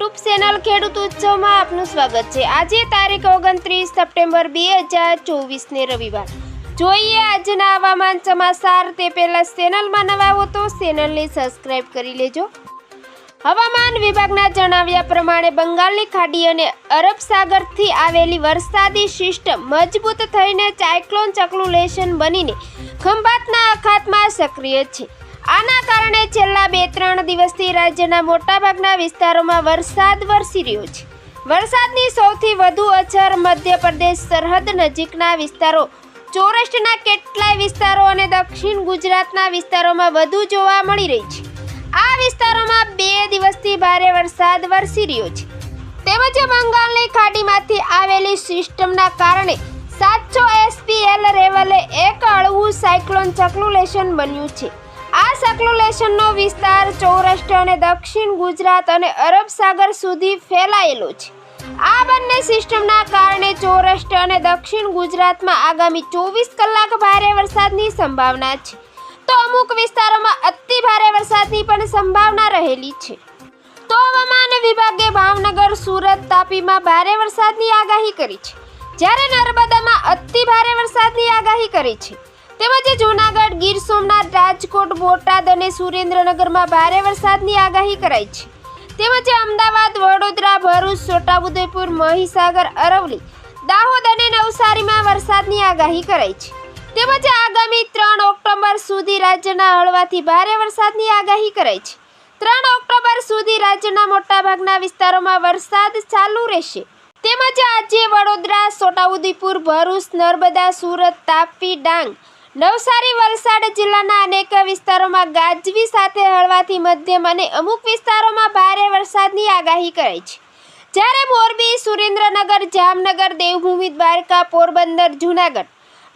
YouTube channel ખેડૂત ઉત્સવમાં આપનું સ્વાગત છે। આજે તારીખ 29 સપ્ટેમ્બર 2024 ને રવિવાર। જોઈએ આજના હવામાન સમાચાર। તે પહેલા ચેનલમાં નવા હો તો ચેનલને સબસ્ક્રાઇબ કરી લેજો। હવામાન વિભાગના જણાવ્યા પ્રમાણે બંગાળની ખાડી અને અરબ સાગરથી આવેલી વરસાદી સિસ્ટમ મજબૂત થઈને સાયક્લોન સર્ક્યુલેશન બનીને ખંભાતના અખાતમાં સક્રિય છે। આના કારણે છેલ્લા 2-3 દિવસથી રાજ્યના મોટાભાગના વિસ્તારોમાં વરસાદ વરસી રહ્યો છે। વરસાદની સૌથી વધુ અસર મધ્યપ્રદેશ સરહદ નજીકના વિસ્તારો, સૌરાષ્ટ્રના કેટલાય વિસ્તારો અને દક્ષિણ ગુજરાતના વિસ્તારોમાં વધુ જોવા મળી રહી છે। આ વિસ્તારોમાં 2 દિવસથી ભારે વરસાદ વરસી રહ્યો છે। તેમજ બંગાળની ખાડીમાંથી આવેલી સિસ્ટમના કારણે 700 SPL લેવલે એક હળવું સાયક્લોન સર્ક્યુલેશન બન્યું છે। આ સર્ક્યુલેશનનો વિસ્તાર સૌરાષ્ટ્ર અને દક્ષિણ ગુજરાત અને અરબ સાગર સુધી ફેલાયેલો છે। આ બંને સિસ્ટમના કારણે સૌરાષ્ટ્ર અને દક્ષિણ ગુજરાતમાં આગામી 24 કલાક ભારે વરસાદની સંભાવના છે, તો અમુક વિસ્તારોમાં અતિ ભારે વરસાદની પણ સંભાવના રહેલી છે। તો હવામાન વિભાગે ભાવનગર, સુરત, તાપીમાં ભારે વરસાદની આગાહી કરી છે, જ્યારે નર્મદામાં અતિ ભારે વરસાદની આગાહી કરી છે। તેમજ જૂનાગઢ, ગીર સોમનાથ, રાજકોટ, બોટાદ અને સુરેન્દ્રનગરમાં ભારે વરસાદની આગાહી કરાઈ છે। તેમજ અમદાવાદ, વડોદરા, ભરૂચ, છોટાઉદેપુર, મહીસાગર, અરવલ્લી, દાહોદ અને નવસારીમાં વરસાદની આગાહી કરાઈ છે। તેમજ આગામી 3 ઓક્ટોબર સુધી રાજ્યના હળવાથી ભારે વરસાદની આગાહી કરાઈ છે। 3 ઓક્ટોબર સુધી રાજ્યના મોટાભાગના વિસ્તારોમાં વરસાદ ચાલુ રહેશે। તેમજ આજે વડોદરા, છોટાઉદેપુર, ભરૂચ, નર્મદા, સુરત, તાપી, ડાંગ, નવસારી, વલસાડ જિલ્લાના અનેક વિસ્તારોમાં ગાજવી સાથે હળવાથી મધ્યમ અને અમુક વિસ્તારોમાં ભારે વરસાદની આગાહી કરાઈ છે। જ્યારે મોરબી, સુરેન્દ્રનગર, જામનગર, દેવભૂમિ, દ્વારકા, પોરબંદર, જૂનાગઢ,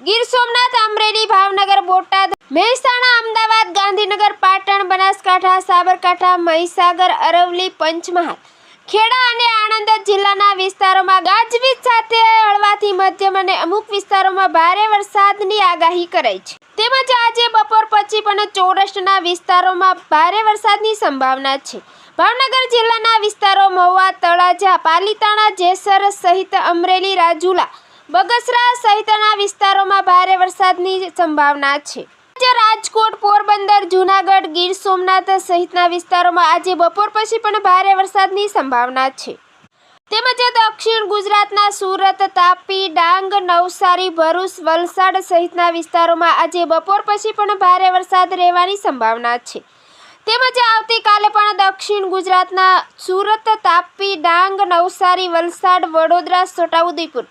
ગીર સોમનાથ, અમરેલી, ભાવનગર, બોટાદ, મહેસાણા, અમદાવાદ, ગાંધીનગર, પાટણ, બનાસકાંઠા, સાબરકાંઠા, મહીસાગર, અરવલ્લી, પંચમહાલ, ખેડા અને આણંદ જિલ્લાના વિસ્તારોમાં ગાજવીજ સાથે હળવાથી મધ્યમ અને અમુક વિસ્તારોમાં ભારે વરસાદની આગાહી કરાઈ છે। તેમજ આજે બપોર પછી પણ સૌરાષ્ટ્રના વિસ્તારોમાં ભારે વરસાદની સંભાવના છે। ભાવનગર જિલ્લાના વિસ્તારો મહુવા, તળાજા, પાલીતાણા, જેસર સહિત અમરેલી, રાજુલા, બગસરા સહિતના વિસ્તારોમાં ભારે વરસાદની સંભાવના છે। રાજકોટ, પોરબંદર, જૂનાગઢ, ગીર સોમનાથ સહિતના વિસ્તારોમાં આજે બપોર પછી પણ ભારે વરસાદની સંભાવના છે। તેમજ દક્ષિણ ગુજરાતના સુરત, તાપી, ડાંગ, નવસારી, ભરૂચ, વલસાડ સહિતના વિસ્તારોમાં આજે બપોર પછી પણ ભારે વરસાદ રહેવાની સંભાવના છે। તેમજ આવતીકાલે પણ દક્ષિણ ગુજરાતના સુરત, તાપી, ડાંગ, નવસારી, વલસાડ, વડોદરા, છોટાઉદેપુર,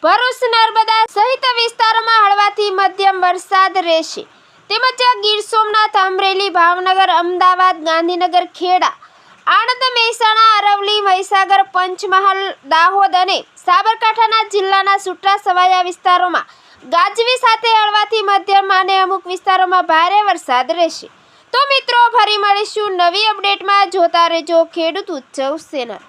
ભરૂચ, નર્મદા સહિત વિસ્તારોમાં હળવાથી મધ્યમ વરસાદ રહેશે। તેમજ ગીર સોમનાથ, અમરેલી, ભાવનગર, અમદાવાદ, ગાંધીનગર, ખેડા, આણંદ, મહેસાણા, અરવલ્લી, મહીસાગર, પંચમહાલ, દાહોદ અને સાબરકાંઠાના જિલ્લાના છૂટાછવાયા વિસ્તારોમાં ગાજવી સાથે હળવાથી મધ્યમ અને અમુક વિસ્તારોમાં ભારે વરસાદ રહેશે। તો મિત્રો, ફરી મળીશું નવી અપડેટમાં। જોતા રહેજો ખેડૂત ઉત્સવ ચેનલ।